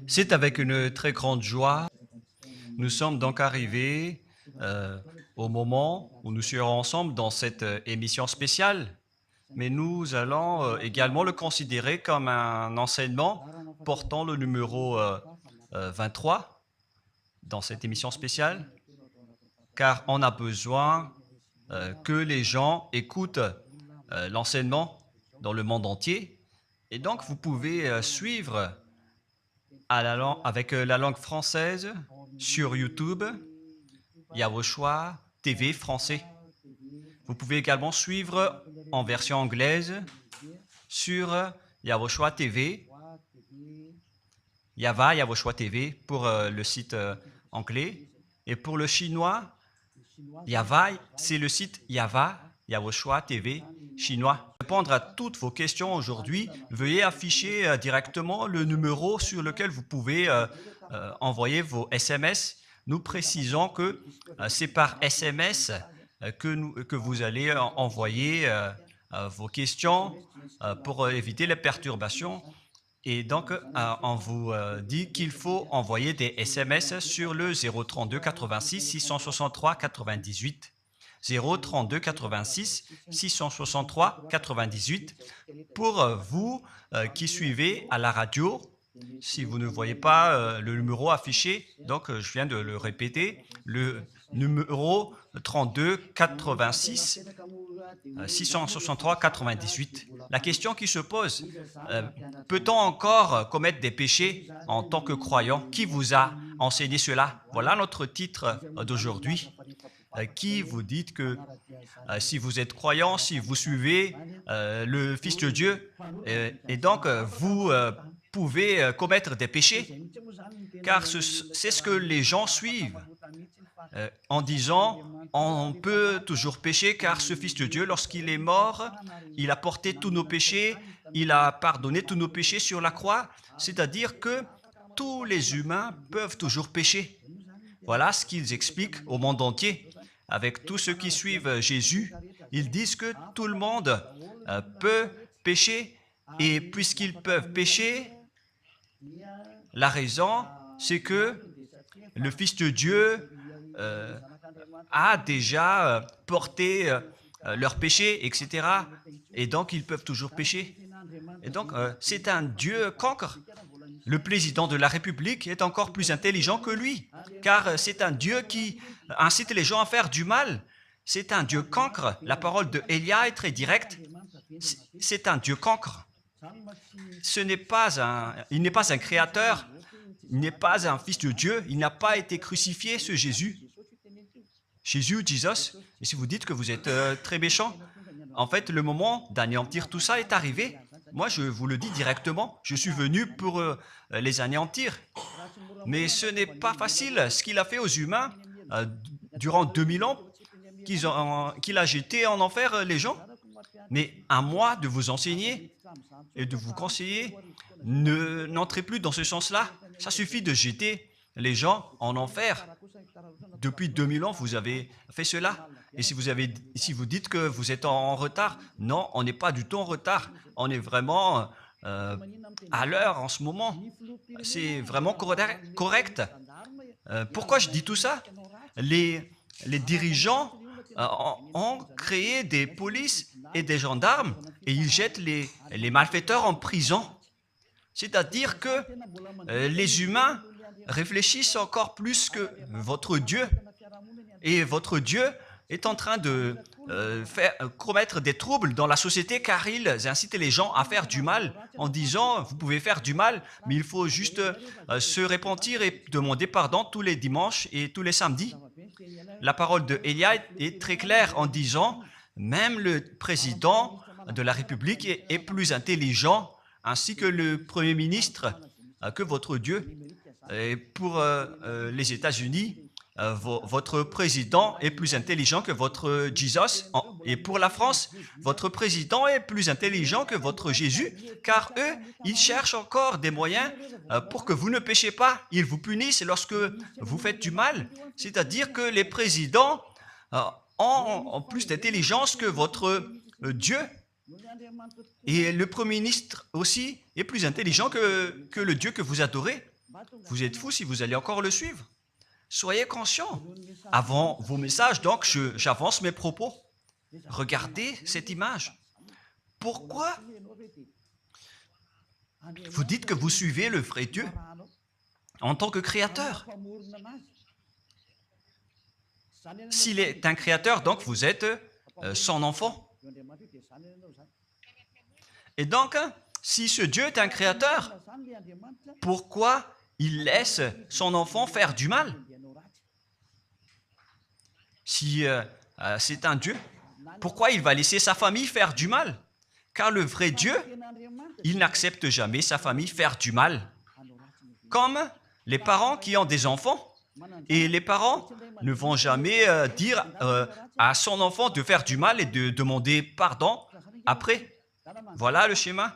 C'est avec une très grande joie. Nous sommes donc arrivés au moment où nous serons ensemble dans cette émission spéciale, mais nous allons également le considérer comme un enseignement portant le numéro 23 dans cette émission spéciale, car on a besoin que les gens écoutent l'enseignement dans le monde entier. Et donc, vous pouvez suivre avec la langue française sur YouTube, Yawoshua TV français. Vous pouvez également suivre en version anglaise sur Yawoshua TV, Yawoshua TV pour le site anglais. Et pour le chinois, Yava, c'est le site Yawoshua TV chinois. Pour répondre à toutes vos questions aujourd'hui, veuillez afficher directement le numéro sur lequel vous pouvez envoyer vos SMS. Nous précisons que c'est par SMS que vous allez envoyer vos questions pour éviter les perturbations. Et donc, on vous dit qu'il faut envoyer des SMS sur le 032 86 663 98. 032 86 663 98 pour vous qui suivez à la radio. Si vous ne voyez pas le numéro affiché, donc je viens de le répéter, le numéro 32 86 663 98. La question qui se pose, peut-on encore commettre des péchés en tant que croyant? Qui vous a enseigné cela? Voilà notre titre d'aujourd'hui. Qui vous dit que si vous êtes croyant, si vous suivez le Fils de Dieu, et donc vous pouvez commettre des péchés, car c'est ce que les gens suivent en disant on peut toujours pécher car ce Fils de Dieu, lorsqu'il est mort, il a porté tous nos péchés, il a pardonné tous nos péchés sur la croix, c'est-à-dire que tous les humains peuvent toujours pécher. Voilà ce qu'ils expliquent au monde entier. Avec tous ceux qui suivent Jésus, ils disent que tout le monde peut pécher, et puisqu'ils peuvent pécher, la raison, c'est que le Fils de Dieu a déjà porté leurs péchés, etc. Et donc, ils peuvent toujours pécher. Et donc, c'est un Dieu cancre. Le président de la République est encore plus intelligent que lui, car c'est un Dieu qui incite les gens à faire du mal. C'est un Dieu cancre. La parole de Élia est très directe. C'est un Dieu cancre. Il n'est pas un créateur, il n'est pas un fils de Dieu, il n'a pas été crucifié, ce Jésus. Jesus. Et si vous dites que vous êtes très méchant, en fait, le moment d'anéantir tout ça est arrivé. Moi, je vous le dis directement, je suis venu pour les anéantir. Mais ce n'est pas facile. Ce qu'il a fait aux humains durant 2000 ans, qu'il a jeté en enfer les gens. Mais à moi de vous enseigner et de vous conseiller, n'entrez plus dans ce sens-là. Ça suffit de jeter les gens en enfer. Depuis 2000 ans, vous avez fait cela. Et si vous dites que vous êtes en retard, non, on n'est pas du tout en retard. On est vraiment à l'heure en ce moment. C'est vraiment correct. Pourquoi je dis tout ça? Les dirigeants ont créé des polices et des gendarmes et ils jettent les malfaiteurs en prison. C'est-à-dire que les humains réfléchissent encore plus que votre Dieu. Et votre Dieu est en train de commettre des troubles dans la société car ils incitent les gens à faire du mal en disant vous pouvez faire du mal, mais il faut juste se repentir et demander pardon tous les dimanches et tous les samedis. La parole de Élia est très claire en disant même le président de la République est plus intelligent ainsi que le Premier ministre que votre Dieu. Et pour les États-Unis, votre président est plus intelligent que votre Jesus. Et pour la France, votre président est plus intelligent que votre Jésus, car eux, ils cherchent encore des moyens pour que vous ne péchiez pas. Ils vous punissent lorsque vous faites du mal. C'est-à-dire que les présidents ont plus d'intelligence que votre Dieu. Et le Premier ministre aussi est plus intelligent que le Dieu que vous adorez. Vous êtes fou si vous allez encore le suivre. Soyez conscients. Avant vos messages, donc, j'avance mes propos. Regardez cette image. Pourquoi vous dites que vous suivez le vrai Dieu en tant que créateur? S'il est un créateur, donc vous êtes son enfant. Et donc, si ce Dieu est un créateur, pourquoi il laisse son enfant faire du mal? Si c'est un Dieu, pourquoi il va laisser sa famille faire du mal? Car le vrai Dieu, il n'accepte jamais sa famille faire du mal. Comme les parents qui ont des enfants, et les parents ne vont jamais dire à son enfant de faire du mal et de demander pardon après. Voilà le schéma.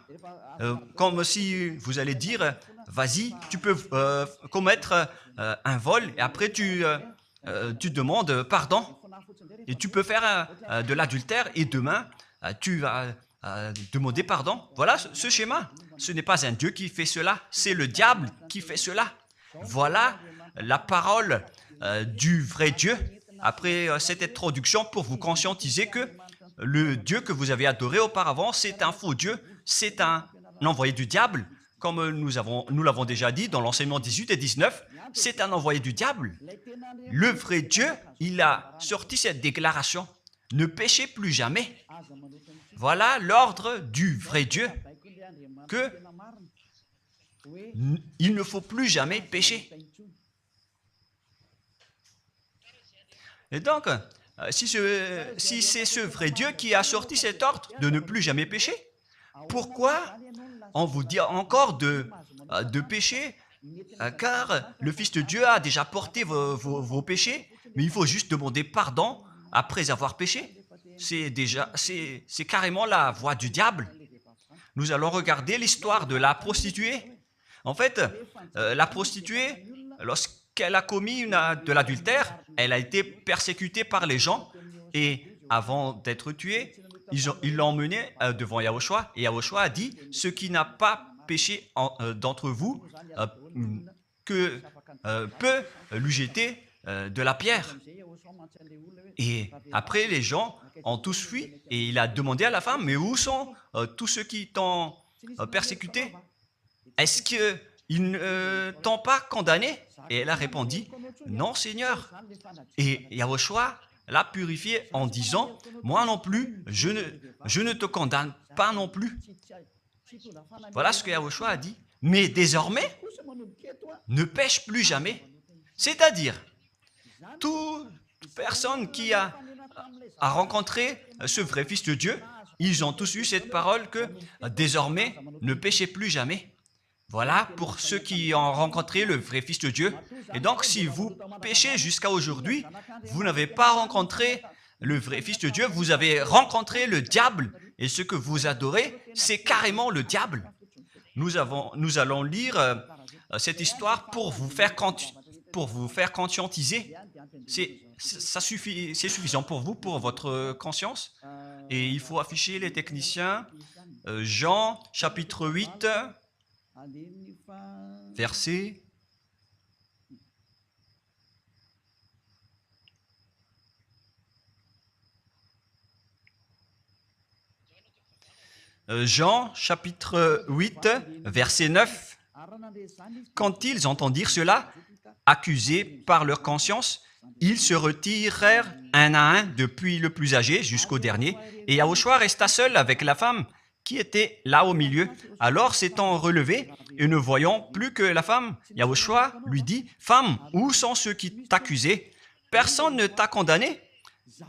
Comme si vous allez dire, vas-y, tu peux commettre un vol et après tu demandes pardon. Et tu peux faire de l'adultère et demain, tu vas demander pardon. Voilà ce schéma. Ce n'est pas un Dieu qui fait cela, c'est le diable qui fait cela. Voilà la parole du vrai Dieu. Après cette introduction, pour vous conscientiser que le Dieu que vous avez adoré auparavant, c'est un faux Dieu, c'est un envoyé du diable. Comme nous l'avons déjà dit dans l'enseignement 18 et 19, c'est un envoyé du diable. Le vrai Dieu, il a sorti cette déclaration. Ne péchez plus jamais. Voilà l'ordre du vrai Dieu. Que il ne faut plus jamais pécher. Et donc, si c'est ce vrai Dieu qui a sorti cet ordre de ne plus jamais pécher, pourquoi on vous dit encore de pécher? Car le Fils de Dieu a déjà porté vos péchés, mais il faut juste demander pardon après avoir péché. C'est carrément la voie du diable. Nous allons regarder l'histoire de la prostituée. En fait, la prostituée, lorsqu'elle a commis de l'adultère, elle a été persécutée par les gens et avant d'être tuée, ils l'ont emmenée devant Yahushua et Yahushua a dit « Ce qui n'a pas péché d'entre vous peut lui jeter de la pierre. » Et après, les gens ont tous fui et il a demandé à la femme « Mais où sont tous ceux qui t'ont persécuté? Est-ce qu'ils ne t'ont pas condamné ?» Et elle a répondu « Non, Seigneur. » Et Yahushua l'a purifié en disant « Moi non plus, je ne te condamne pas non plus. » Voilà ce que Yahushua a dit. Mais désormais, ne pêche plus jamais. C'est-à-dire, toute personne qui a rencontré ce vrai Fils de Dieu, ils ont tous eu cette parole que désormais, ne péchez plus jamais. Voilà pour ceux qui ont rencontré le vrai Fils de Dieu. Et donc, si vous péchez jusqu'à aujourd'hui, vous n'avez pas rencontré le vrai Fils de Dieu, vous avez rencontré le diable. Et ce que vous adorez, c'est carrément le diable. Nous allons lire cette histoire pour vous faire conscientiser. C'est suffisant pour vous, pour votre conscience. Et il faut afficher les techniciens. Jean, chapitre 8, verset... Jean, chapitre 8, verset 9. Quand ils entendirent cela, accusés par leur conscience, ils se retirèrent un à un, depuis le plus âgé jusqu'au dernier, et Yahushua resta seul avec la femme qui était là au milieu. Alors, s'étant relevé et ne voyant plus que la femme, Yahushua lui dit, « Femme, où sont ceux qui t'accusaient? Personne ne t'a condamné ?»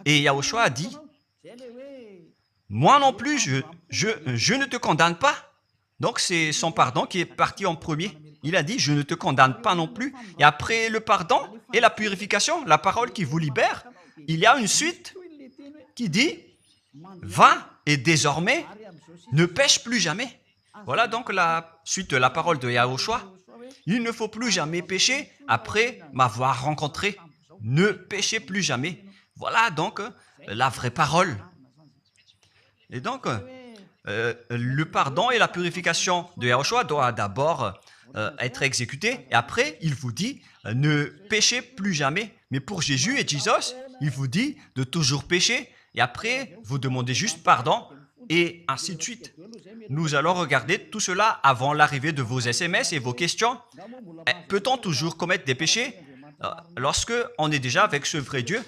Et Yahushua a dit, « Moi non plus, je ne te condamne pas. » Donc, c'est son pardon qui est parti en premier. Il a dit, « Je ne te condamne pas non plus. » Et après le pardon et la purification, la parole qui vous libère, il y a une suite qui dit, « Va et désormais, ne pêche plus jamais. » Voilà donc la suite de la parole de Yahushua. Il ne faut plus jamais pécher après m'avoir rencontré. Ne péchez plus jamais. Voilà donc la vraie parole. Et donc, le pardon et la purification de Yahushua doivent d'abord être exécutés. Et après, il vous dit, ne péchez plus jamais. Mais pour Jésus et Jesus, il vous dit de toujours pécher. Et après, vous demandez juste pardon et ainsi de suite. Nous allons regarder tout cela avant l'arrivée de vos SMS et vos questions. Peut-on toujours commettre des péchés lorsque on est déjà avec ce vrai Dieu?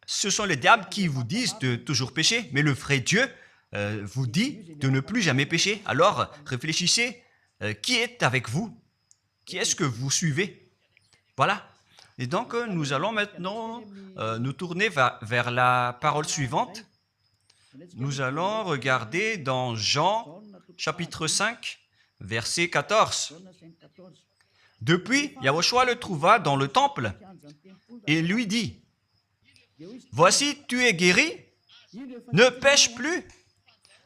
Ce sont les diables qui vous disent de toujours pécher, mais le vrai Dieu vous dit de ne plus jamais pécher. Alors, réfléchissez, qui est avec vous? Qui est-ce que vous suivez? Voilà. Et donc, nous allons maintenant nous tourner vers la parole suivante. Nous allons regarder dans Jean, chapitre 5, verset 14. Depuis, Yahushua le trouva dans le temple et lui dit, « Voici, tu es guéri, ne pêche plus,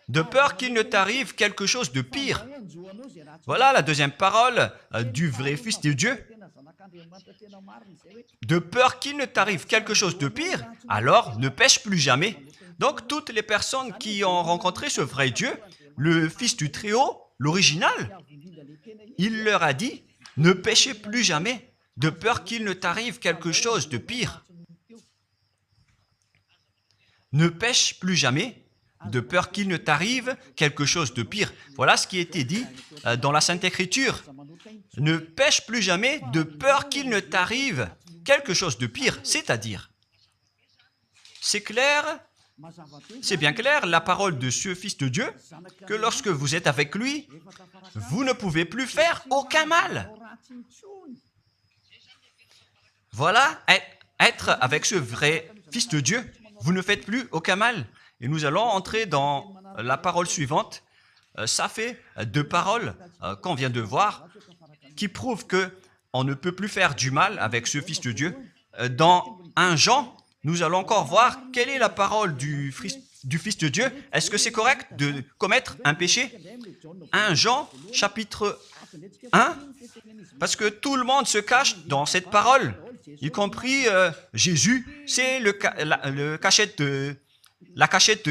de peur qu'il ne t'arrive quelque chose de pire. » Voilà la deuxième parole du vrai Fils de Dieu. De peur qu'il ne t'arrive quelque chose de pire, alors ne pêche plus jamais. Donc, toutes les personnes qui ont rencontré ce vrai Dieu, le Fils du Très-Haut, l'original, il leur a dit, ne péchez plus jamais, de peur qu'il ne t'arrive quelque chose de pire. Ne pêche plus jamais, de peur qu'il ne t'arrive quelque chose de pire. Voilà ce qui a été dit dans la Sainte Écriture. Ne pêche plus jamais, de peur qu'il ne t'arrive quelque chose de pire. C'est-à-dire, c'est clair, c'est bien clair, la parole de ce Fils de Dieu, que lorsque vous êtes avec lui, vous ne pouvez plus faire aucun mal. Voilà, être avec ce vrai Fils de Dieu, vous ne faites plus aucun mal. Et nous allons entrer dans la parole suivante. Ça fait deux paroles qu'on vient de voir qui prouvent qu'on ne peut plus faire du mal avec ce Fils de Dieu. Dans 1 Jean, nous allons encore voir quelle est la parole du Fils de Dieu. Est-ce que c'est correct de commettre un péché? 1 Jean, chapitre 1, parce que tout le monde se cache dans cette parole, y compris Jésus. C'est la cachette de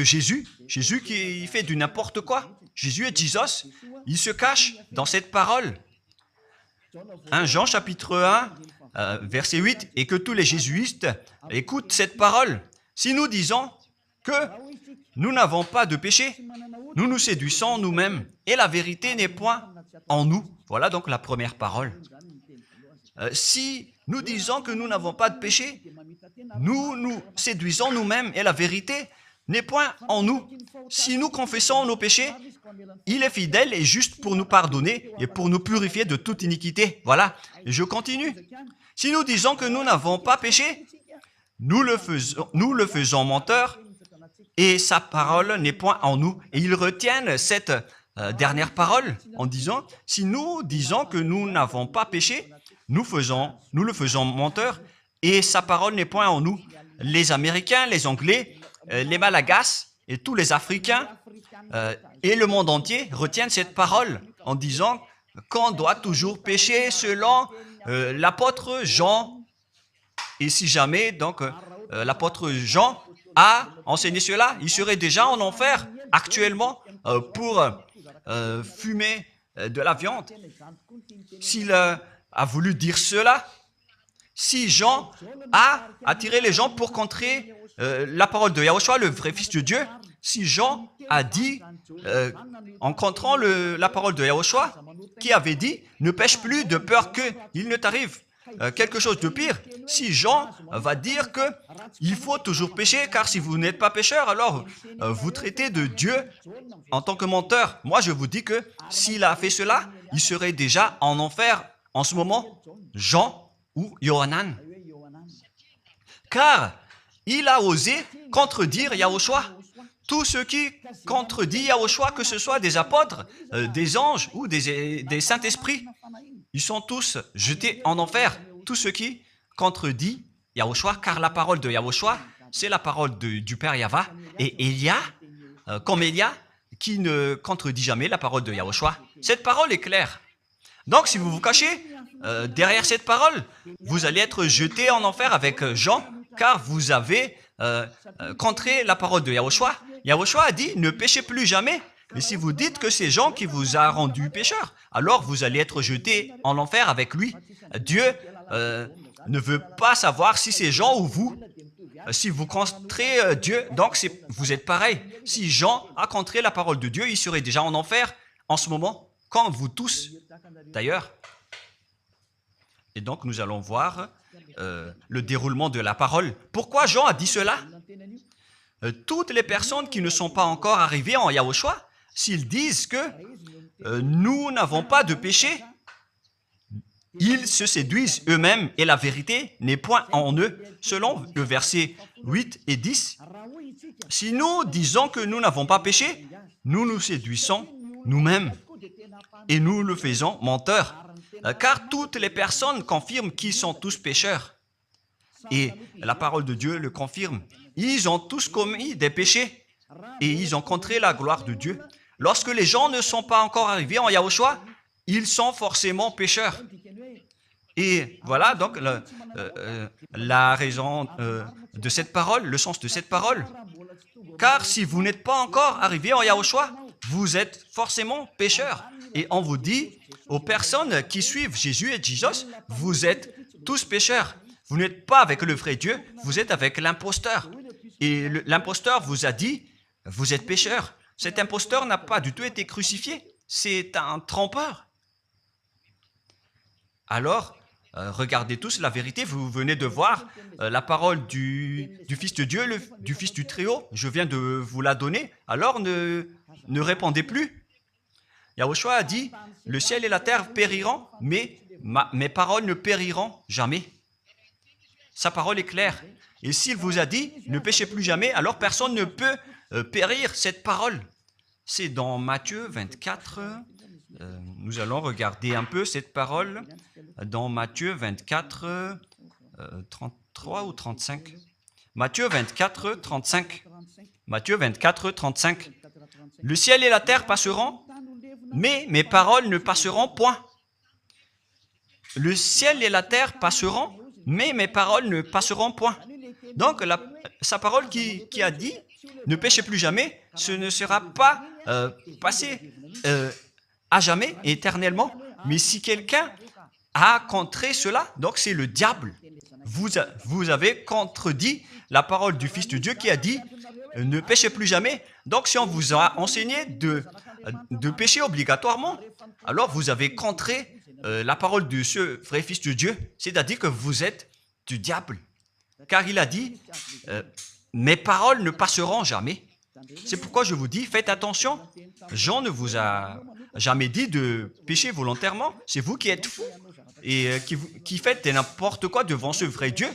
Jésus. Jésus qui fait du n'importe quoi. Jésus et Jesus, ils se cachent dans cette parole. 1 Jean, chapitre 1, verset 8, et que tous les jésuites écoutent cette parole. Si nous disons que nous n'avons pas de péché, nous nous séduisons nous-mêmes, et la vérité n'est point en nous. Voilà donc la première parole. Si nous disons que nous n'avons pas de péché, nous nous séduisons nous-mêmes, et la vérité n'est point en nous. Si nous confessons nos péchés, il est fidèle et juste pour nous pardonner et pour nous purifier de toute iniquité. Voilà, et je continue. Si nous disons que nous n'avons pas péché, nous le faisons menteur et sa parole n'est point en nous. Et ils retiennent cette dernière parole en disant, si nous disons que nous n'avons pas péché, nous le faisons menteur et sa parole n'est point en nous. Les Américains, les Anglais, les Malagasy et tous les Africains et le monde entier retiennent cette parole en disant qu'on doit toujours pécher selon l'apôtre Jean. Et si jamais donc l'apôtre Jean a enseigné cela, il serait déjà en enfer actuellement pour fumer de la viande. S'il a voulu dire cela, si Jean a attiré les gens pour contrer la parole de Yahushua, le vrai Fils de Dieu, si Jean a dit, en contrant la parole de Yahushua, qui avait dit, ne pêche plus de peur qu'il ne t'arrive quelque chose de pire, si Jean va dire qu'il faut toujours pécher, car si vous n'êtes pas pécheur, alors vous traitez de Dieu en tant que menteur. Moi, je vous dis que s'il a fait cela, il serait déjà en enfer en ce moment, Jean ou Yohanan. Car il a osé contredire Yahushua. Tous ceux qui contredisent Yahushua, que ce soit des apôtres, des anges ou des saints-esprits, ils sont tous jetés en enfer. Tous ceux qui contredisent Yahushua, car la parole de Yahushua, c'est la parole du Père Yahva. Et Élia, comme Élia, qui ne contredit jamais la parole de Yahushua. Cette parole est claire. Donc, si vous vous cachez derrière cette parole, vous allez être jetés en enfer avec Jean, car vous avez contré la parole de Yahushua. Yahushua a dit, ne péchez plus jamais, Mais si vous dites que c'est Jean qui vous a rendu pécheur, alors vous allez être jeté en enfer avec lui. Dieu ne veut pas savoir si c'est Jean ou vous. Si vous contrez Dieu, donc vous êtes pareil. Si Jean a contré la parole de Dieu, il serait déjà en enfer en ce moment, comme vous tous d'ailleurs. Et donc nous allons voir le déroulement de la parole. Pourquoi Jean a dit cela? Toutes les personnes qui ne sont pas encore arrivées en Yahushua, s'ils disent que nous n'avons pas de péché, ils se séduisent eux-mêmes et la vérité n'est point en eux. Selon le verset 8 et 10, si nous disons que nous n'avons pas péché, nous nous séduisons nous-mêmes et nous le faisons menteur. Car toutes les personnes confirment qu'ils sont tous pécheurs. Et la parole de Dieu le confirme. Ils ont tous commis des péchés et ils ont contré la gloire de Dieu. Lorsque les gens ne sont pas encore arrivés en Yahushua, ils sont forcément pécheurs. Et voilà donc la raison de cette parole, le sens de cette parole. Car si vous n'êtes pas encore arrivé en Yahushua, vous êtes forcément pécheurs. Et on vous dit aux personnes qui suivent Jésus et Jesus, vous êtes tous pécheurs. Vous n'êtes pas avec le vrai Dieu, vous êtes avec l'imposteur. Et l'imposteur vous a dit, vous êtes pécheurs. Cet imposteur n'a pas du tout été crucifié. C'est un trompeur. Alors, regardez tous la vérité. Vous venez de voir la parole du Fils de Dieu, du Fils du Très-Haut. Je viens de vous la donner. Alors, ne répondez plus. Yahushua a dit, le ciel et la terre périront, mais mes paroles ne périront jamais. Sa parole est claire. Et s'il vous a dit, ne péchez plus jamais, alors personne ne peut périr cette parole. C'est dans Matthieu 24. Nous allons regarder un peu cette parole dans Matthieu 24, 33 ou 35. Matthieu 24, 35. Matthieu 24, 35. Le ciel et la terre passeront, mais mes paroles ne passeront point. Le ciel et la terre passeront, mais mes paroles ne passeront point. Donc, sa parole qui a dit, ne péchez plus jamais, ce ne sera pas passé à jamais, éternellement. Mais si quelqu'un a contré cela, donc c'est le diable. Vous avez contredit la parole du Fils de Dieu qui a dit, ne péchez plus jamais. Donc, si on vous a enseigné de pécher obligatoirement, alors vous avez contré la parole de ce vrai Fils de Dieu, c'est-à-dire que vous êtes du diable. Car il a dit, mes paroles ne passeront jamais. C'est pourquoi je vous dis, faites attention. Jean ne vous a jamais dit de pécher volontairement. C'est vous qui êtes fous et qui faites n'importe quoi devant ce vrai Dieu.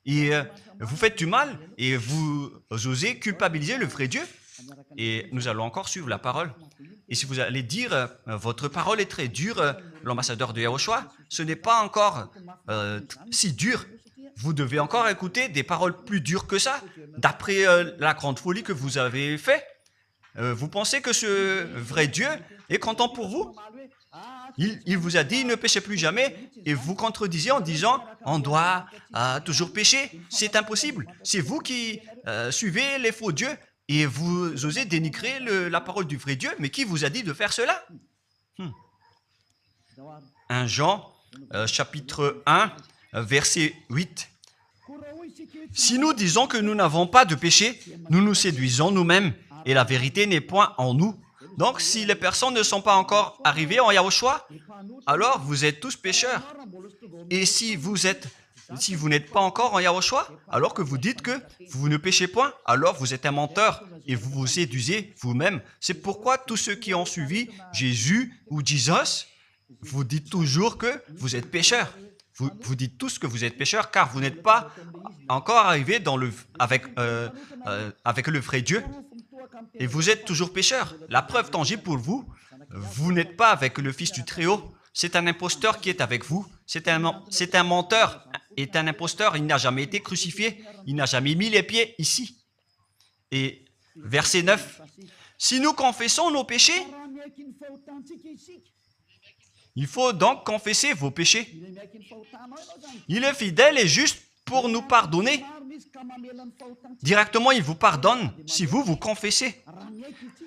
Et vous faites du mal et vous osez culpabiliser le vrai Dieu. Et nous allons encore suivre la parole. Et si vous allez dire, votre parole est très dure, l'ambassadeur de Yahushua, ce n'est pas encore si dur. Vous devez encore écouter des paroles plus dures que ça, d'après la grande folie que vous avez fait. Vous pensez que ce vrai Dieu est content pour vous? Il vous a dit, ne péchez plus jamais, et vous contredisez en disant, on doit toujours pécher. C'est impossible. C'est vous qui suivez les faux dieux, et vous osez dénigrer la parole du vrai Dieu. Mais qui vous a dit de faire cela? 1 Jean, chapitre 1, verset 8. Si nous disons que nous n'avons pas de péché, nous nous séduisons nous-mêmes et la vérité n'est point en nous. Donc, si les personnes ne sont pas encore arrivées en Yahushua, alors vous êtes tous pécheurs. Et si vous n'êtes pas encore en Yahushua, alors que vous dites que vous ne péchez point, alors vous êtes un menteur et vous vous séduisez vous-même. C'est pourquoi tous ceux qui ont suivi Jésus ou Jesus, vous dites toujours que vous êtes pécheurs. Vous dites tous que vous êtes pécheurs car vous n'êtes pas encore arrivé avec le vrai Dieu. Et vous êtes toujours pécheurs. La preuve tangible pour vous, vous n'êtes pas avec le Fils du Très-Haut. C'est un imposteur qui est avec vous. C'est un menteur. Est un imposteur. Il n'a jamais été crucifié. Il n'a jamais mis les pieds ici. Et verset 9. Si nous confessons nos péchés, il faut donc confesser vos péchés. Il est fidèle et juste pour nous pardonner. Directement, il vous pardonne si vous vous confessez.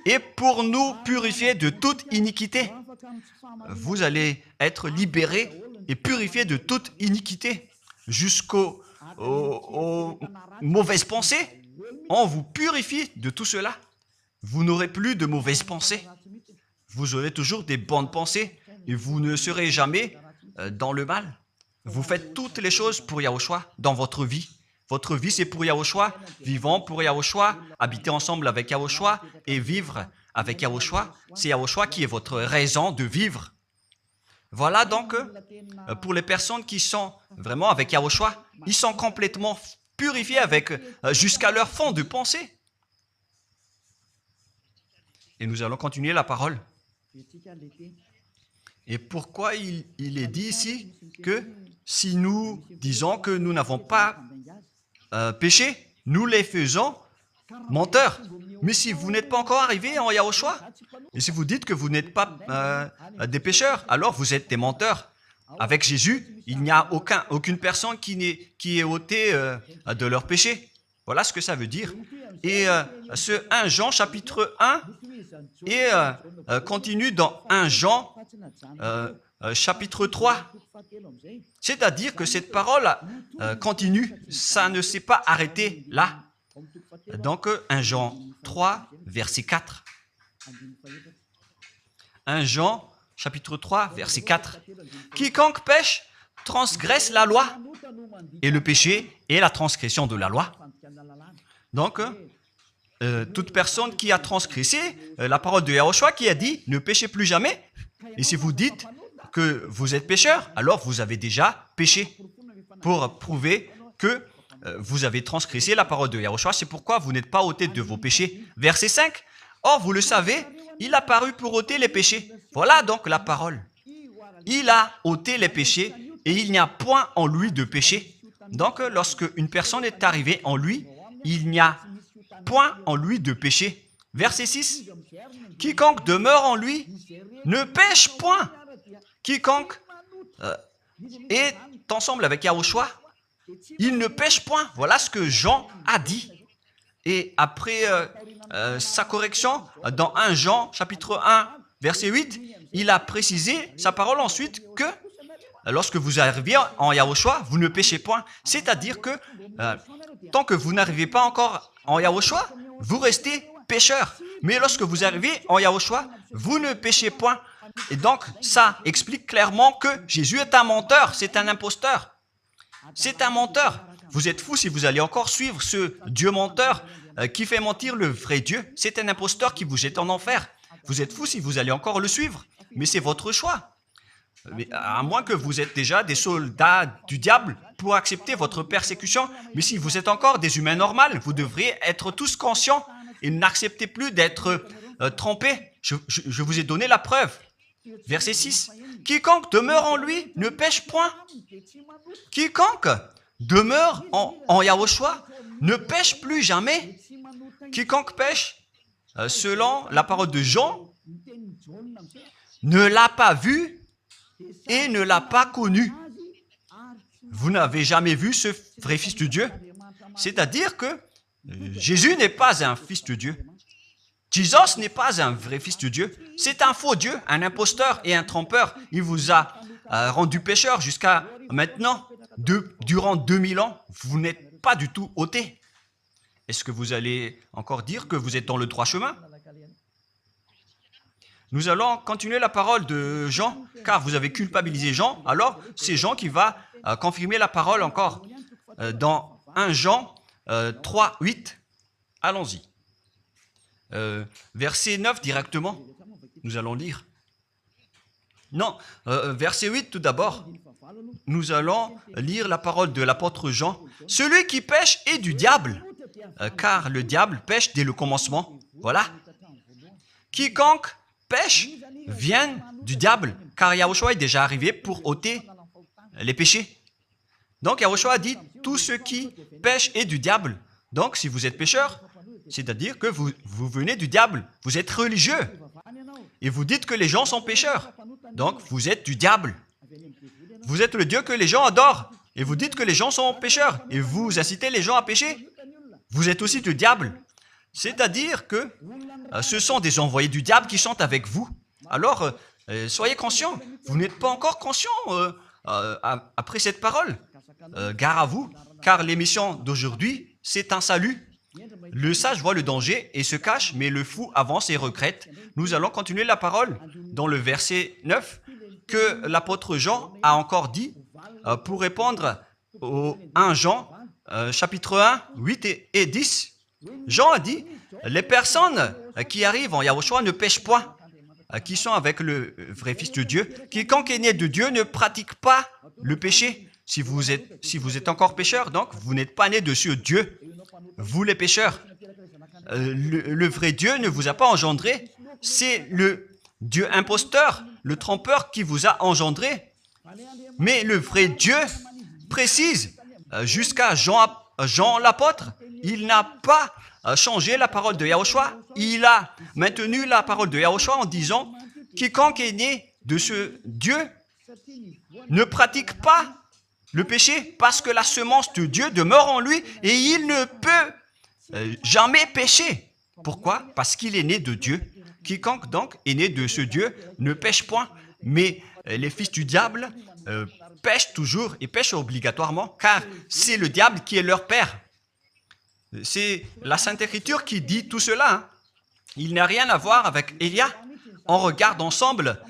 Et pour nous purifier de toute iniquité. Vous allez être libérés et purifiés de toute iniquité. Jusqu'aux mauvaises pensées. On vous purifie de tout cela. Vous n'aurez plus de mauvaises pensées. Vous aurez toujours des bonnes pensées et vous ne serez jamais dans le mal. Vous faites toutes les choses pour Yahushua dans votre vie. Votre vie, c'est pour Yahushua. Vivons pour Yahushua, habiter ensemble avec Yahushua et vivre avec Yahushua. C'est Yahushua qui est votre raison de vivre. Voilà donc, pour les personnes qui sont vraiment avec Yahushua, ils sont complètement purifiés jusqu'à leur fond de pensée. Et nous allons continuer la parole. Et pourquoi il est dit ici que si nous disons que nous n'avons pas péché, nous les faisons menteurs. Mais si vous n'êtes pas encore arrivé en Yahushua, et si vous dites que vous n'êtes pas des pécheurs, alors vous êtes des menteurs. Avec Jésus, il n'y a aucune personne qui est ôtée de leur péché. Voilà ce que ça veut dire. Et ce 1 Jean chapitre 1 et continue dans 1 Jean chapitre 3. C'est-à-dire que cette parole continue, ça ne s'est pas arrêté là. Donc 1 Jean 3, verset 4. 1 Jean chapitre 3, verset 4. Quiconque pêche transgresse la loi, et le péché est la transgression de la loi. Donc, toute personne qui a transgressé la parole de Yahushua qui a dit « ne péchez plus jamais ». Et si vous dites que vous êtes pécheur, alors vous avez déjà péché pour prouver que vous avez transgressé la parole de Yahushua. C'est pourquoi vous n'êtes pas ôté de vos péchés. Verset 5. Or, vous le savez, il a paru pour ôter les péchés. Voilà donc la parole. Il a ôté les péchés et il n'y a point en lui de péché. Donc, lorsque une personne est arrivée en lui, il n'y a point en lui de péché. Verset 6. Quiconque demeure en lui ne pêche point. Quiconque est ensemble avec Yahushua, il ne pêche point. Voilà ce que Jean a dit. Et après sa correction, dans 1 Jean, chapitre 1, verset 8, il a précisé sa parole ensuite que lorsque vous arrivez en Yahushua, vous ne péchez point. C'est-à-dire que tant que vous n'arrivez pas encore en Yahushua, vous restez pécheur. Mais lorsque vous arrivez en Yahushua, vous ne péchez point. Et donc, ça explique clairement que Jésus est un menteur, c'est un imposteur. C'est un menteur. Vous êtes fous si vous allez encore suivre ce Dieu menteur qui fait mentir le vrai Dieu. C'est un imposteur qui vous jette en enfer. Vous êtes fous si vous allez encore le suivre. Mais c'est votre choix. Mais à moins que vous êtes déjà des soldats du diable pour accepter votre persécution. Mais si vous êtes encore des humains normaux, vous devriez être tous conscients et n'acceptez plus d'être trompés. Je vous ai donné la preuve. Verset 6. Quiconque demeure en lui ne pêche point. Quiconque demeure en Yahushua ne pêche plus jamais. Quiconque pêche, selon la parole de Jean, ne l'a pas vu et ne l'a pas connu. Vous n'avez jamais vu ce vrai Fils de Dieu. C'est-à-dire que Jésus n'est pas un Fils de Dieu. Jésus n'est pas un vrai Fils de Dieu. C'est un faux Dieu, un imposteur et un trompeur. Il vous a rendu pécheur jusqu'à maintenant. Durant 2000 ans, vous n'êtes pas du tout ôté. Est-ce que vous allez encore dire que vous êtes dans le droit chemin? Nous allons continuer la parole de Jean, car vous avez culpabilisé Jean. Alors, c'est Jean qui va confirmer la parole encore. Dans 1 Jean 3, 8, allons-y. Verset 9 directement, nous allons lire. Non, verset 8 tout d'abord. Nous allons lire la parole de l'apôtre Jean. Celui qui pêche est du diable, car le diable pêche dès le commencement. Voilà. Quiconque pêche vient du diable, car Yahushua est déjà arrivé pour ôter les péchés. Donc Yahushua dit, tout ce qui pêche est du diable. Donc si vous êtes pécheur, c'est-à-dire que vous venez du diable, vous êtes religieux, et vous dites que les gens sont pécheurs. Donc vous êtes du diable. Vous êtes le Dieu que les gens adorent. Et vous dites que les gens sont pécheurs. Et vous incitez les gens à pécher. Vous êtes aussi du diable. C'est-à-dire que ce sont des envoyés du diable qui sont avec vous. Alors, soyez conscients. Vous n'êtes pas encore conscients après cette parole. Gare à vous, car l'émission d'aujourd'hui, c'est un salut. Le sage voit le danger et se cache, mais le fou avance et regrette. Nous allons continuer la parole dans le verset 9 que l'apôtre Jean a encore dit pour répondre au 1 Jean, chapitre 1, 8 et 10. Jean a dit, les personnes qui arrivent en Yahushua ne pêchent point, qui sont avec le vrai Fils de Dieu. Quiconque est né de Dieu ne pratique pas le péché. Si vous êtes encore pécheur, donc vous n'êtes pas né de ce Dieu. Vous les pécheurs. Le vrai Dieu ne vous a pas engendré. C'est le Dieu imposteur, le trompeur qui vous a engendré. Mais le vrai Dieu précise, jusqu'à Jean l'apôtre, il n'a pas changé la parole de Yahushua. Il a maintenu la parole de Yahushua en disant, quiconque est né de ce Dieu ne pratique pas le péché parce que la semence de Dieu demeure en lui et il ne peut jamais pécher. Pourquoi? Parce qu'il est né de Dieu. Quiconque donc est né de ce Dieu ne pêche point. Mais les fils du diable pêchent toujours et pêchent obligatoirement car c'est le diable qui est leur père. C'est la Sainte Écriture qui dit tout cela. Hein. Il n'a rien à voir avec Élia. On regarde ensemble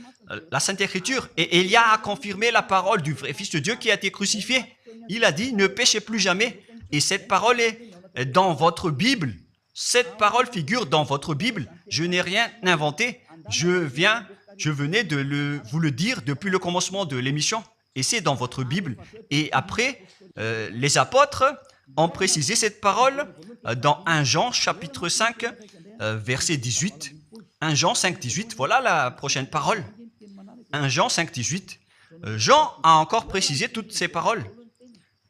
la Sainte Écriture et Élia a confirmé la parole du vrai Fils de Dieu qui a été crucifié. Il a dit, ne péchez plus jamais. Et cette parole est dans votre Bible. Cette parole figure dans votre Bible. Je n'ai rien inventé. Je venais de vous le dire depuis le commencement de l'émission. Et c'est dans votre Bible. Et après, les apôtres ont précisé cette parole dans 1 Jean, chapitre 5, verset 18. 1 Jean 5, 18. Voilà la prochaine parole. 1 Jean 5, 18. Jean a encore précisé toutes ces paroles.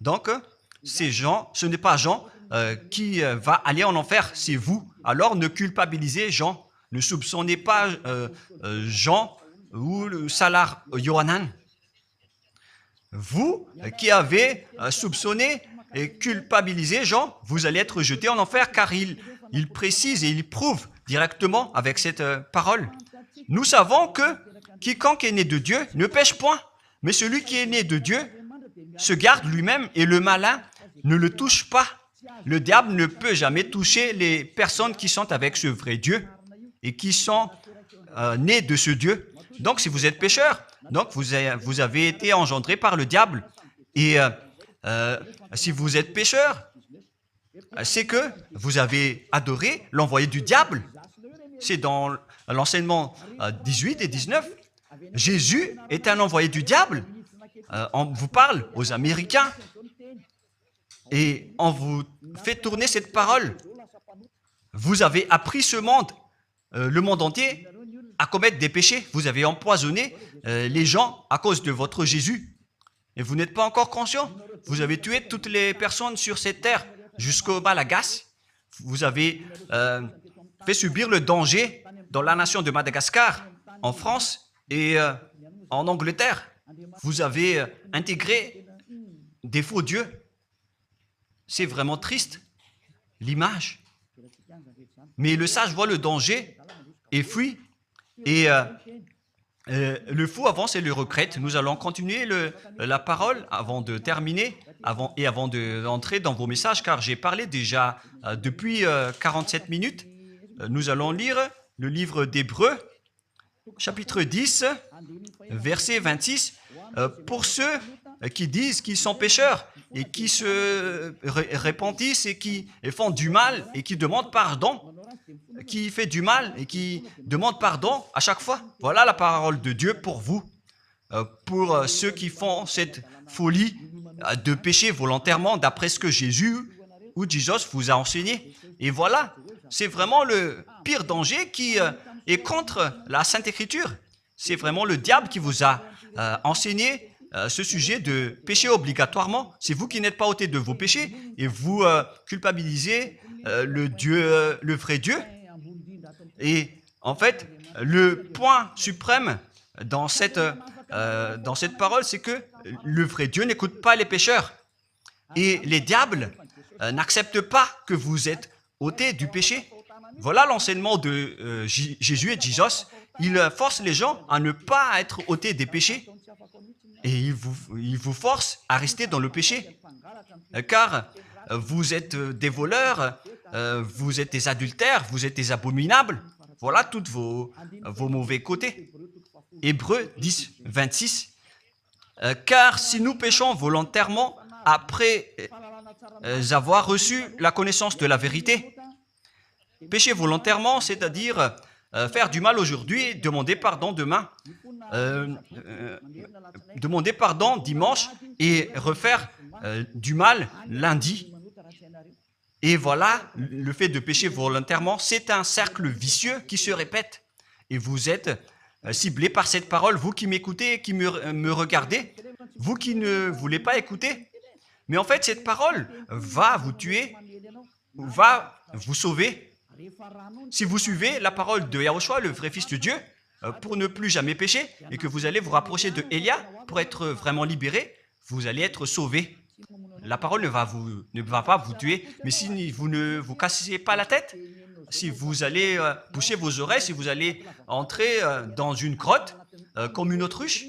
Donc, c'est Jean, ce n'est pas Jean qui va aller en enfer, c'est vous. Alors, ne culpabilisez Jean. Ne soupçonnez pas Jean ou le Salar Yohanan. Vous qui avez soupçonné et culpabilisé Jean, vous allez être jeté en enfer car il précise et il prouve directement avec cette parole. Nous savons que quiconque est né de Dieu ne pêche point, mais celui qui est né de Dieu se garde lui-même et le malin ne le touche pas. Le diable ne peut jamais toucher les personnes qui sont avec ce vrai Dieu et qui sont nées de ce Dieu. Donc, si vous êtes pécheur, donc vous avez été engendré par le diable. Et si vous êtes pécheur, c'est que vous avez adoré l'envoyé du diable. C'est dans l'enseignement 18 et 19. Jésus est un envoyé du diable. On vous parle aux Américains et on vous fait tourner cette parole. Vous avez appris ce monde, le monde entier, à commettre des péchés. Vous avez empoisonné les gens à cause de votre Jésus. Et vous n'êtes pas encore conscient. Vous avez tué toutes les personnes sur cette terre jusqu'au Malagasy. Vous avez fait subir le danger dans la nation de Madagascar, en France et en Angleterre. Vous avez intégré des faux dieux. C'est vraiment triste, l'image. Mais le sage voit le danger et fuit. Et le fou avance et le regrette. Nous allons continuer la parole avant de terminer, avant d'entrer dans vos messages, car j'ai parlé déjà depuis 47 minutes. Nous allons lire le livre d'Hébreux, chapitre 10, verset 26. Pour ceux qui disent qu'ils sont pécheurs et qui se repentissent et qui font du mal et qui demandent pardon, qui fait du mal et qui demande pardon à chaque fois. Voilà la parole de Dieu pour vous, pour ceux qui font cette folie de pécher volontairement d'après ce que Jésus ou Jesus vous a enseigné. Et voilà, c'est vraiment le pire danger qui est contre la Sainte Écriture. C'est vraiment le diable qui vous a enseigné ce sujet de péché obligatoirement. C'est vous qui n'êtes pas ôté de vos péchés et vous culpabilisez le vrai Dieu. Et en fait, le point suprême dans cette parole, c'est que le vrai Dieu n'écoute pas les pécheurs. Et les diables n'acceptent pas que vous êtes ôtés du péché. Voilà l'enseignement de Jésus et Jesus. Il force les gens à ne pas être ôtés des péchés. Et il vous force à rester dans le péché. Car vous êtes des voleurs, vous êtes des adultères, vous êtes des abominables. Voilà tous vos mauvais côtés. Hébreux 10, 26. Car si nous péchons volontairement après avoir reçu la connaissance de la vérité, pécher volontairement, c'est-à-dire faire du mal aujourd'hui, demander pardon demain, demander pardon dimanche et refaire du mal lundi. Et voilà, le fait de pécher volontairement, c'est un cercle vicieux qui se répète. Et vous êtes ciblé par cette parole, vous qui m'écoutez, qui me regardez, vous qui ne voulez pas écouter. Mais en fait, cette parole va vous tuer, va vous sauver. Si vous suivez la parole de Yahushua, le vrai Fils de Dieu, pour ne plus jamais pécher, et que vous allez vous rapprocher de Élia pour être vraiment libéré, vous allez être sauvé. La parole ne va pas vous tuer, mais si vous ne vous cassez pas la tête, si vous allez boucher vos oreilles, si vous allez entrer dans une grotte comme une autruche,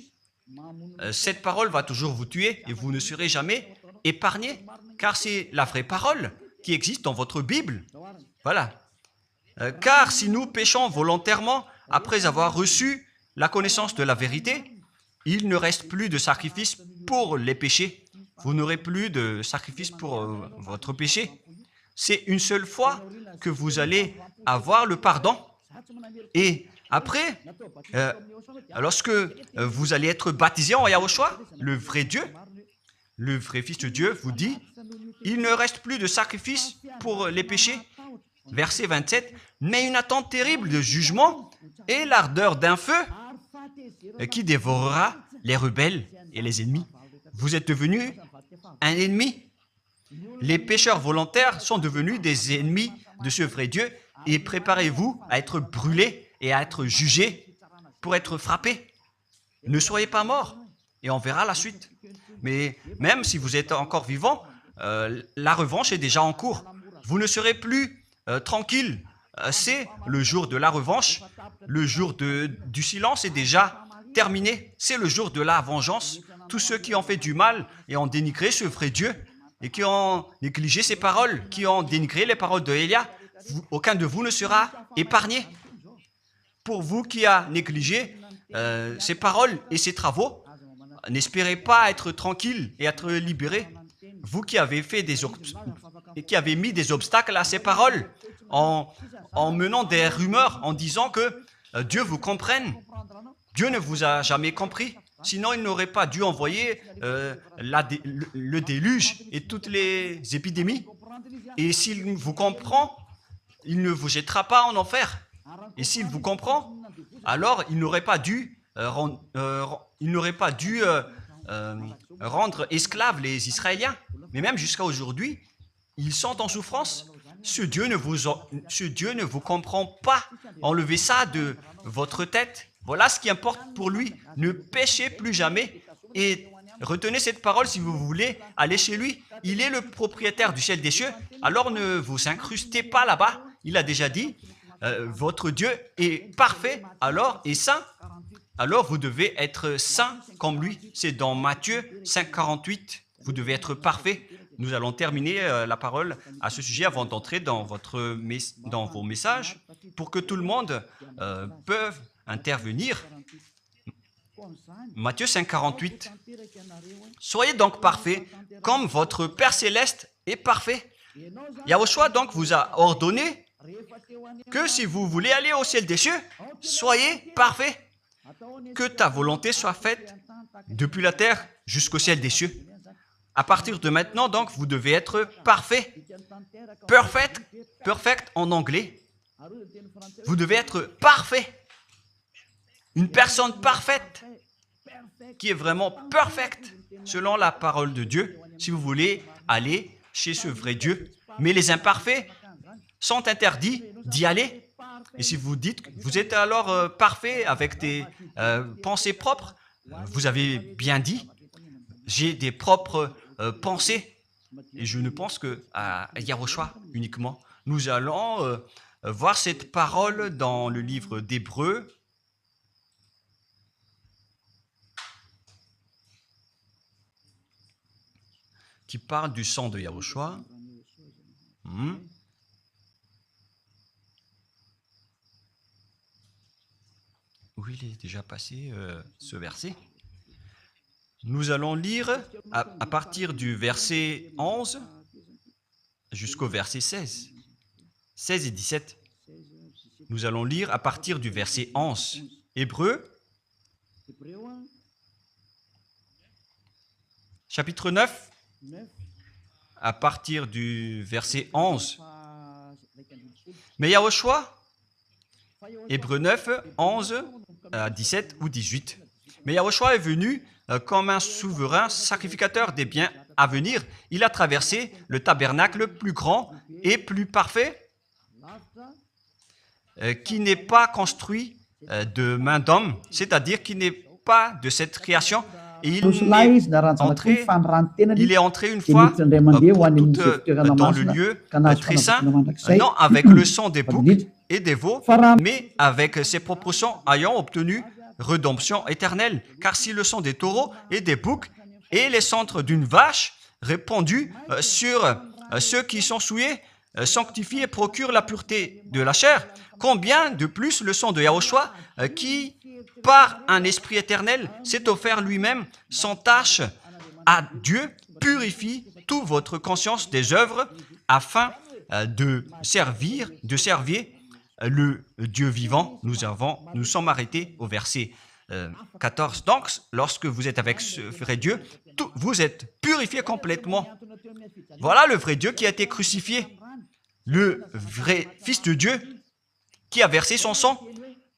cette parole va toujours vous tuer et vous ne serez jamais épargné, car c'est la vraie parole qui existe dans votre Bible. Voilà. Car si nous péchons volontairement après avoir reçu la connaissance de la vérité, il ne reste plus de sacrifice pour les péchés. Vous n'aurez plus de sacrifice pour votre péché. C'est une seule fois que vous allez avoir le pardon. Et après, lorsque vous allez être baptisé en Yahushua, le vrai Dieu, le vrai Fils de Dieu vous dit, il ne reste plus de sacrifice pour les péchés. Verset 27, mais une attente terrible de jugement et l'ardeur d'un feu qui dévorera les rebelles et les ennemis. Vous êtes devenu un ennemi. Les pécheurs volontaires sont devenus des ennemis de ce vrai Dieu et préparez-vous à être brûlés et à être jugés pour être frappés. Ne soyez pas morts et on verra la suite. Mais même si vous êtes encore vivant, la revanche est déjà en cours. Vous ne serez plus tranquille. C'est le jour de la revanche. Le jour du silence est déjà terminé. C'est le jour de la vengeance. Tous ceux qui ont fait du mal et ont dénigré ce vrai Dieu et qui ont négligé ses paroles, qui ont dénigré les paroles de Élia, aucun de vous ne sera épargné. Pour vous qui avez négligé ses paroles et ses travaux, n'espérez pas être tranquille et être libéré. Vous qui avez mis des obstacles à ces paroles en menant des rumeurs, en disant que Dieu vous comprenne. Dieu ne vous a jamais compris. Sinon, il n'aurait pas dû envoyer le déluge et toutes les épidémies. Et s'il vous comprend, il ne vous jettera pas en enfer. Et s'il vous comprend, alors il n'aurait pas dû rendre esclaves les Israéliens. Mais même jusqu'à aujourd'hui, ils sont en souffrance. Ce Dieu ne vous comprend pas. Enlevez ça de votre tête. Voilà ce qui importe pour lui. Ne péchez plus jamais et retenez cette parole si vous voulez aller chez lui. Il est le propriétaire du ciel des cieux. Alors ne vous incrustez pas là-bas. Il a déjà dit, votre Dieu est parfait alors et saint. Alors vous devez être saint comme lui. C'est dans Matthieu 5, 48. Vous devez être parfait. Nous allons terminer la parole à ce sujet avant d'entrer dans vos messages pour que tout le monde peut intervenir. Matthieu 5, 48. Soyez donc parfaits comme votre Père Céleste est parfait. Yahushua donc vous a ordonné que si vous voulez aller au ciel des cieux, soyez parfaits. Que ta volonté soit faite depuis la terre jusqu'au ciel des cieux. À partir de maintenant, donc, vous devez être parfait. Perfect en anglais. Vous devez être parfait. Une personne parfaite qui est vraiment perfecte selon la parole de Dieu si vous voulez aller chez ce vrai Dieu. Mais les imparfaits sont interdits d'y aller. Et si vous dites que vous êtes alors parfait avec des pensées propres, vous avez bien dit. j'ai des propres pensées et je ne pense qu'à Yahushua uniquement. Nous allons voir cette parole dans le livre d'Hébreux. Qui parle du sang de Yahushua. Où il est déjà passé ce verset. Nous allons lire à partir du verset 11 jusqu'au verset 16. 16 et 17. Nous allons lire à partir du verset 11. Hébreux, chapitre 9, à partir du verset 11. Mais Yahushua, Hébreux 9, 11, 17 ou 18. Mais Yahushua est venu comme un souverain sacrificateur des biens à venir. Il a traversé le tabernacle plus grand et plus parfait, qui n'est pas construit de main d'homme, c'est-à-dire qui n'est pas de cette création. Et il est entré une fois pour toutes dans le lieu très saint, non avec le sang des boucs et des veaux, mais avec ses propres sangs ayant obtenu rédemption éternelle. Car si le sang des taureaux et des boucs et les cendres d'une vache répandus sur ceux qui sont souillés sanctifient et procurent la pureté de la chair, combien de plus le sang de Yahushua qui, par un esprit éternel, s'est offert lui-même sans tâche à Dieu, purifie toute votre conscience des œuvres afin de servir le Dieu vivant. Nous sommes arrêtés au verset 14. Donc, lorsque vous êtes avec ce vrai Dieu, vous êtes purifiés complètement. Voilà le vrai Dieu qui a été crucifié, le vrai Fils de Dieu qui a versé son sang.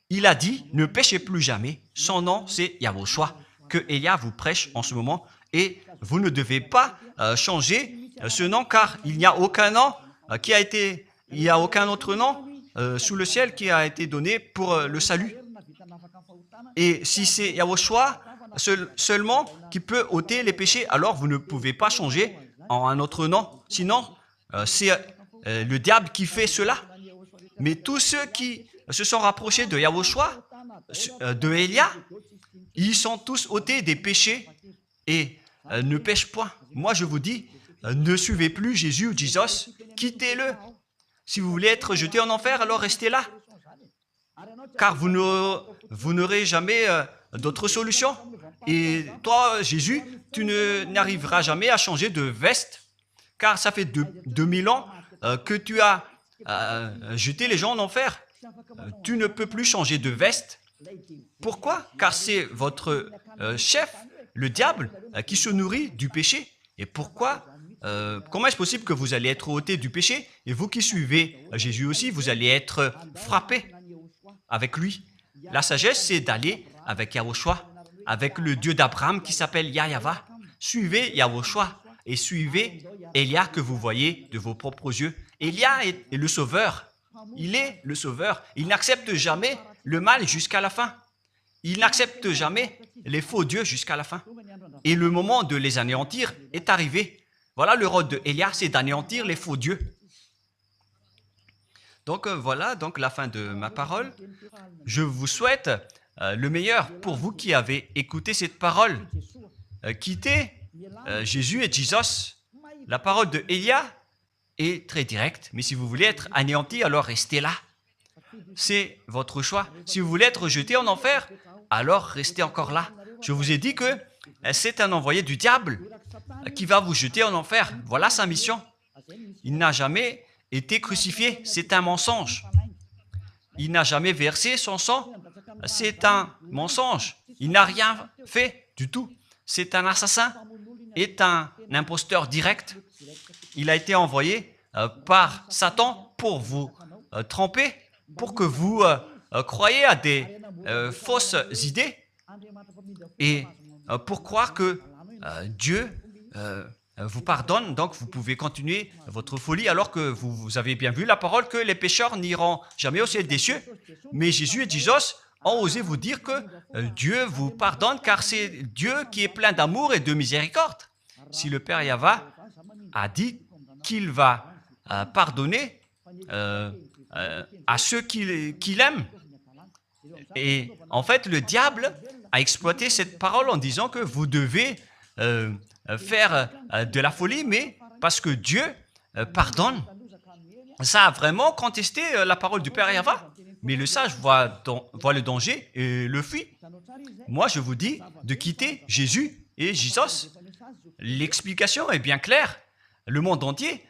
Il a dit, ne péchez plus jamais. Son nom, c'est Yahushua, que Elia vous prêche en ce moment. Et vous ne devez pas changer ce nom, car il n'y a aucun nom il n'y a aucun autre nom sous le ciel qui a été donné pour le salut. Et si c'est Yahushua seulement qui peut ôter les péchés, alors vous ne pouvez pas changer en un autre nom. Sinon, c'est le diable qui fait cela. Mais tous ceux qui se sont rapprochés de Yahushua, de Elia, ils sont tous ôtés des péchés et ne pêchent point. Moi, je vous dis, ne suivez plus Jésus ou Jesus, quittez-le. Si vous voulez être jeté en enfer, alors restez là. Car vous n'aurez jamais d'autre solution. Et toi, Jésus, tu n'arriveras jamais à changer de veste, car ça fait 2000 ans que tu as jeté les gens en enfer. Tu ne peux plus changer de veste. Pourquoi? Car c'est votre chef, le diable, qui se nourrit du péché. Et pourquoi? Comment est-ce possible que vous allez être ôté du péché et vous qui suivez Jésus aussi, vous allez être frappé avec lui? La sagesse, c'est d'aller avec Yahushua, avec le Dieu d'Abraham qui s'appelle Yahva. Suivez Yahushua et suivez Elia que vous voyez de vos propres yeux. Elia est le sauveur. Il est le sauveur. Il n'accepte jamais le mal jusqu'à la fin. Il n'accepte jamais les faux dieux jusqu'à la fin. Et le moment de les anéantir est arrivé. Voilà le rôle de Elia, c'est d'anéantir les faux dieux. Donc voilà donc la fin de ma parole. Je vous souhaite le meilleur pour vous qui avez écouté cette parole. Quittez Jésus et Jesus. La parole de Elia est très directe, mais si vous voulez être anéanti, alors restez là. C'est votre choix. Si vous voulez être jeté en enfer, alors restez encore là. Je vous ai dit que c'est un envoyé du diable qui va vous jeter en enfer. Voilà sa mission. Il n'a jamais été crucifié. C'est un mensonge. Il n'a jamais versé son sang. C'est un mensonge. Il n'a rien fait du tout. C'est un assassin, est un imposteur direct. Il a été envoyé par Satan pour vous tromper, pour que vous croyiez à des fausses idées et pour croire que Dieu vous pardonne, donc vous pouvez continuer votre folie alors que vous avez bien vu la parole que les pécheurs n'iront jamais au ciel des cieux. Mais Jésus et Jesus ont osé vous dire que Dieu vous pardonne car c'est Dieu qui est plein d'amour et de miséricorde. Si le Père Yahva a dit qu'il va pardonner à ceux qu'il aime. Et en fait, le diable a exploité cette parole en disant que vous devez faire de la folie, mais parce que Dieu pardonne. Ça a vraiment contesté la parole du Père Yahva. Mais le sage voit le danger et le fuit. Moi, je vous dis de quitter Jésus et Jésus. L'explication est bien claire. Le monde entier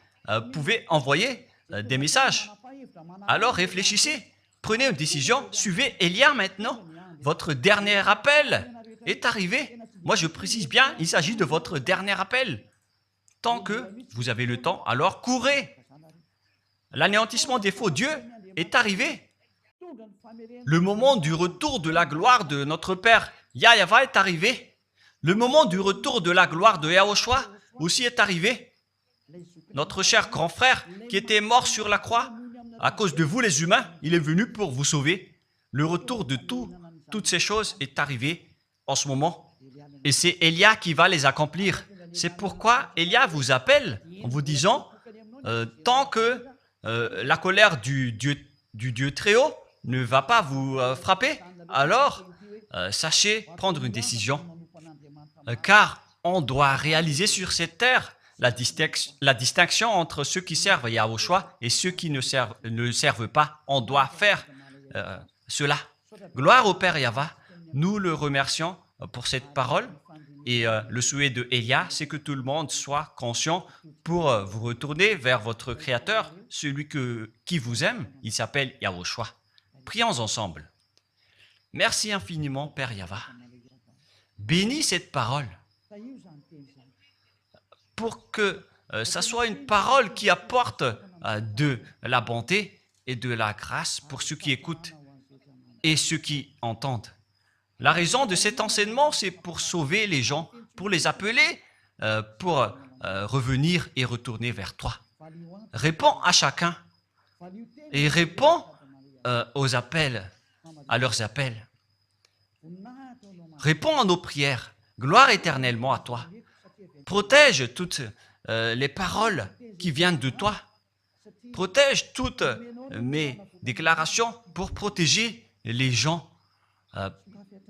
pouvait envoyer des messages. Alors réfléchissez, prenez une décision, suivez Élia maintenant. Votre dernier appel est arrivé. Moi, je précise bien, il s'agit de votre dernier appel. Tant que vous avez le temps, alors courez. L'anéantissement des faux dieux est arrivé. Le moment du retour de la gloire de notre Père Yahva est arrivé. Le moment du retour de la gloire de Yahushua aussi est arrivé. Notre cher grand frère qui était mort sur la croix, à cause de vous les humains, il est venu pour vous sauver. Le retour de toutes ces choses est arrivé en ce moment. Et c'est Élia qui va les accomplir. C'est pourquoi Élia vous appelle en vous disant, tant que la colère du Dieu très haut ne va pas vous frapper, alors sachez prendre une décision. Car on doit réaliser sur cette terre la distinction entre ceux qui servent Yahushua et ceux qui ne servent pas. On doit faire cela. Gloire au Père Yahva. Nous le remercions pour cette parole. Et le souhait de Élia, c'est que tout le monde soit conscient pour vous retourner vers votre Créateur, celui qui vous aime. Il s'appelle Yahushua. Prions ensemble. Merci infiniment, Père Yahva. Bénis cette parole pour que ça soit une parole qui apporte de la bonté et de la grâce pour ceux qui écoutent et ceux qui entendent. La raison de cet enseignement, c'est pour sauver les gens, pour les appeler, pour revenir et retourner vers toi. Réponds à chacun et réponds aux appels, à leurs appels. Réponds à nos prières. Gloire éternellement à toi. Protège toutes les paroles qui viennent de toi. Protège toutes mes déclarations pour protéger les gens,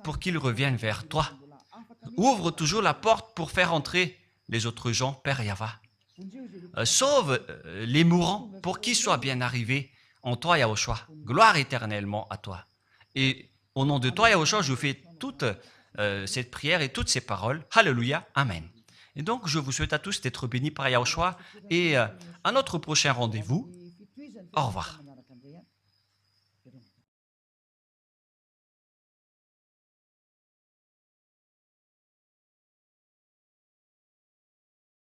pour qu'ils reviennent vers toi. Ouvre toujours la porte pour faire entrer les autres gens, Père Yahva. Sauve les mourants pour qu'ils soient bien arrivés en toi, Yahushua. Gloire éternellement à toi. Et au nom de toi, Yahushua, je fais toute cette prière et toutes ces paroles. Alléluia. Amen. Et donc, je vous souhaite à tous d'être bénis par Yahushua et à notre prochain rendez-vous. Au revoir.